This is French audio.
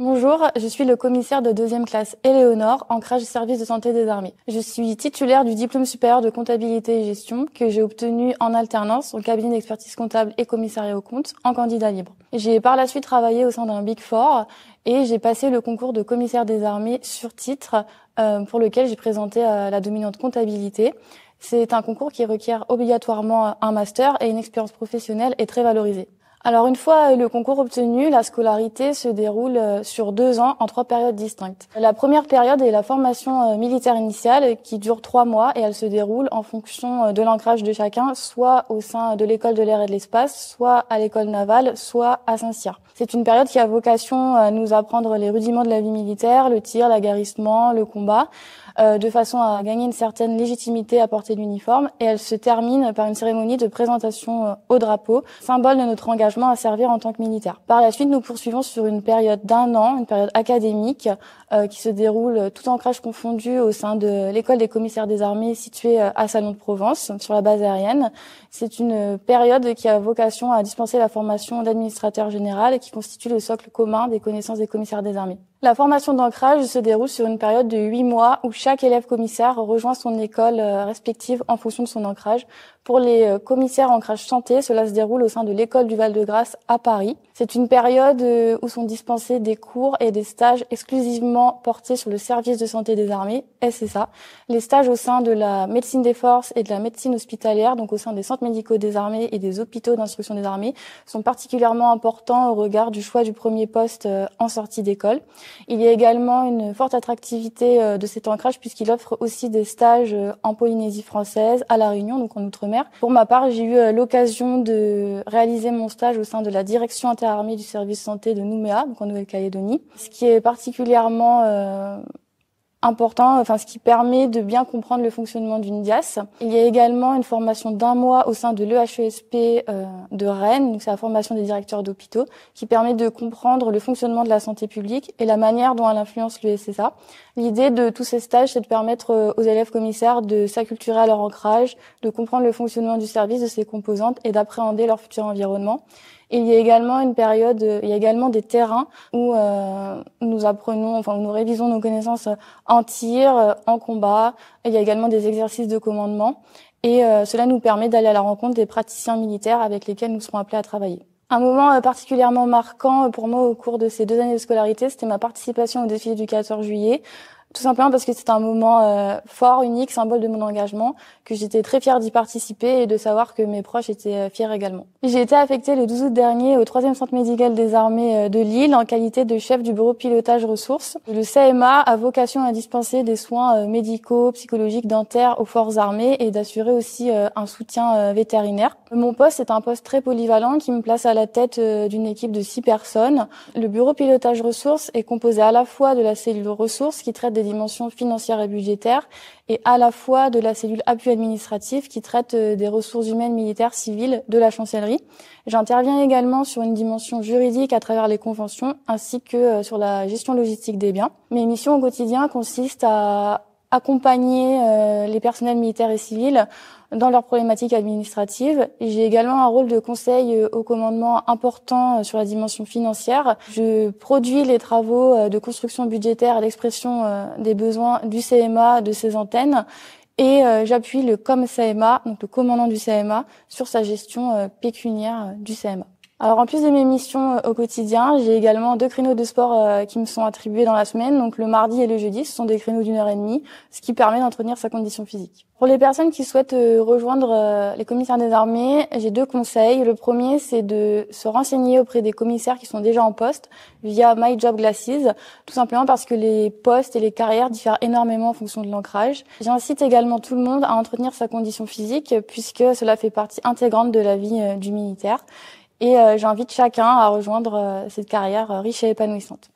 Bonjour, je suis le commissaire de 2e classe Éléonore, ancrage service de santé des armées. Je suis titulaire du diplôme supérieur de comptabilité et gestion que j'ai obtenu en alternance au cabinet d'expertise comptable et commissariat aux comptes en candidat libre. J'ai par la suite travaillé au sein d'un Big Four et j'ai passé le concours de commissaire des armées sur titre pour lequel j'ai présenté la dominante comptabilité. C'est un concours qui requiert obligatoirement un master et une expérience professionnelle est très valorisée. Alors une fois le concours obtenu, la scolarité se déroule sur 2 ans en 3 périodes distinctes. La première période est la formation militaire initiale qui dure 3 mois et elle se déroule en fonction de l'ancrage de chacun, soit au sein de l'école de l'air et de l'espace, soit à l'école navale, soit à Saint-Cyr. C'est une période qui a vocation à nous apprendre les rudiments de la vie militaire, le tir, l'aguerrissement, le combat, de façon à gagner une certaine légitimité à porter l'uniforme, et elle se termine par une cérémonie de présentation au drapeau, symbole de notre engagement à servir en tant que militaire. Par la suite, nous poursuivons sur une période d'1 an, une période académique qui se déroule tout ancrage confondu au sein de l'école des commissaires des armées située à Salon de Provence, sur la base aérienne. C'est une période qui a vocation à dispenser la formation d'administrateur général et qui constitue le socle commun des connaissances des commissaires des armées. La formation d'ancrage se déroule sur une période de 8 mois où chaque élève commissaire rejoint son école respective en fonction de son ancrage. Pour les commissaires ancrage santé, cela se déroule au sein de l'école du Val-de-Grâce à Paris. C'est une période où sont dispensés des cours et des stages exclusivement portés sur le service de santé des armées, SSA. Les stages au sein de la médecine des forces et de la médecine hospitalière, donc au sein des centres médicaux des armées et des hôpitaux d'instruction des armées, sont particulièrement importants au regard du choix du premier poste en sortie d'école. Il y a également une forte attractivité de cet ancrage puisqu'il offre aussi des stages en Polynésie française, à La Réunion, donc en Outre-mer. Pour ma part, j'ai eu l'occasion de réaliser mon stage au sein de la direction interarmée du service santé de Nouméa, donc en Nouvelle-Calédonie. Ce qui est particulièrement important, ce qui permet de bien comprendre le fonctionnement d'une DIAS. Il y a également une formation d'1 mois au sein de l'EHESP de Rennes, donc c'est la formation des directeurs d'hôpitaux, qui permet de comprendre le fonctionnement de la santé publique et la manière dont elle influence le SSA. L'idée de tous ces stages, c'est de permettre aux élèves commissaires de s'acculturer à leur ancrage, de comprendre le fonctionnement du service, de ses composantes et d'appréhender leur futur environnement. Il y a également des terrains où nous apprenons, où nous révisons nos connaissances en tir, en combat. Il y a également des exercices de commandement et cela nous permet d'aller à la rencontre des praticiens militaires avec lesquels nous serons appelés à travailler. Un moment particulièrement marquant pour moi au cours de ces 2 années de scolarité, c'était ma participation au défilé du 14 juillet. Tout simplement parce que c'était un moment fort, unique, symbole de mon engagement, que j'étais très fière d'y participer et de savoir que mes proches étaient fiers également. J'ai été affectée le 12 août dernier au 3e centre médical des armées de Lille en qualité de chef du bureau pilotage ressources. Le CMA a vocation à dispenser des soins médicaux, psychologiques, dentaires aux forces armées et d'assurer aussi un soutien vétérinaire. Mon poste est un poste très polyvalent qui me place à la tête d'une équipe de 6 personnes. Le bureau pilotage ressources est composé à la fois de la cellule ressources qui traite des dimensions financières et budgétaires et à la fois de la cellule appui administratif qui traite des ressources humaines militaires civiles de la chancellerie. J'interviens également sur une dimension juridique à travers les conventions ainsi que sur la gestion logistique des biens. Mes missions au quotidien consistent à accompagner les personnels militaires et civils dans leurs problématiques administratives. J'ai également un rôle de conseil au commandement important sur la dimension financière. Je produis les travaux de construction budgétaire à l'expression des besoins du CMA, de ses antennes, et j'appuie le COM-CMA, donc le commandant du CMA, sur sa gestion pécuniaire du CMA. Alors en plus de mes missions au quotidien, j'ai également 2 créneaux de sport qui me sont attribués dans la semaine, donc le mardi et le jeudi, ce sont des créneaux d'1 heure et demie, ce qui permet d'entretenir sa condition physique. Pour les personnes qui souhaitent rejoindre les commissaires des armées, j'ai 2 conseils. Le premier, c'est de se renseigner auprès des commissaires qui sont déjà en poste via My Job Glasses, tout simplement parce que les postes et les carrières diffèrent énormément en fonction de l'ancrage. J'incite également tout le monde à entretenir sa condition physique puisque cela fait partie intégrante de la vie du militaire. Et j'invite chacun à rejoindre cette carrière riche et épanouissante.